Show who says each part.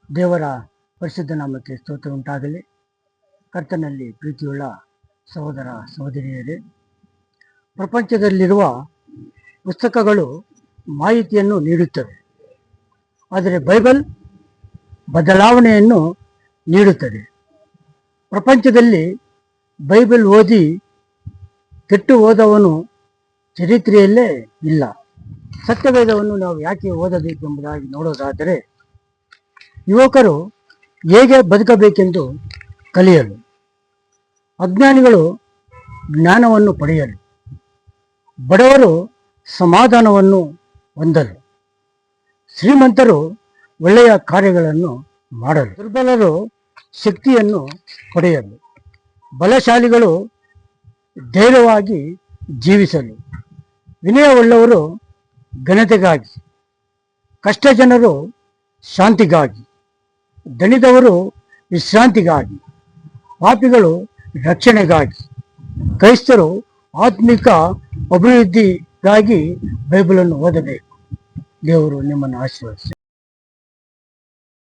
Speaker 1: ದೇವರ ಪರಿಶುದ್ಧ ನಾಮಕ್ಕೆ ಸ್ತೋತ್ರ ಉಂಟಾಗಲಿ. ಕರ್ತನಲ್ಲಿ ಪ್ರೀತಿಯುಳ್ಳ ಸಹೋದರ ಸಹೋದರಿಯರೇ, ಪ್ರಪಂಚದಲ್ಲಿರುವ ಪುಸ್ತಕಗಳು ಮಾಹಿತಿಯನ್ನು ನೀಡುತ್ತವೆ, ಆದರೆ ಬೈಬಲ್ ಬದಲಾವಣೆಯನ್ನು ನೀಡುತ್ತದೆ. ಪ್ರಪಂಚದಲ್ಲಿ ಬೈಬಲ್ ಓದಿ ಕೆಟ್ಟು ಹೋದವನು ಚರಿತ್ರೆಯಲ್ಲೇ ಇಲ್ಲ. ಸತ್ಯವೇದವನ್ನು ನಾವು ಯಾಕೆ ಓದಬೇಕೆಂಬುದಾಗಿ ನೋಡೋದಾದರೆ, ಯುವಕರು ಹೇಗೆ ಬದುಕಬೇಕೆಂದು ಕಲಿಯಲು, ಅಜ್ಞಾನಿಗಳು ಜ್ಞಾನವನ್ನು ಪಡೆಯಲು, ಬಡವರು ಸಮಾಧಾನವನ್ನು ಹೊಂದಲು, ಶ್ರೀಮಂತರು ಒಳ್ಳೆಯ ಕಾರ್ಯಗಳನ್ನು ಮಾಡಲು, ದುರ್ಬಲರು ಶಕ್ತಿಯನ್ನು ಪಡೆಯಲು, ಬಲಶಾಲಿಗಳು ಧೈರ್ಯವಾಗಿ ಜೀವಿಸಲು, ವಿನಯವುಳ್ಳವರು ಘನತೆಗಾಗಿ, ಕಷ್ಟ ಜನರು ಶಾಂತಿಗಾಗಿ, ದಣಿದವರು ವಿಶ್ರಾಂತಿಗಾಗಿ, ಪಾಪಿಗಳು ರಕ್ಷಣೆಗಾಗಿ, ಕ್ರೈಸ್ತರು ಆತ್ಮಿಕ ಅಭಿವೃದ್ಧಿಗಾಗಿ ಬೈಬಲನ್ನು ಓದಬೇಕು. ದೇವರು ನಿಮ್ಮನ್ನು ಆಶೀರ್ವದಿಸಲಿ.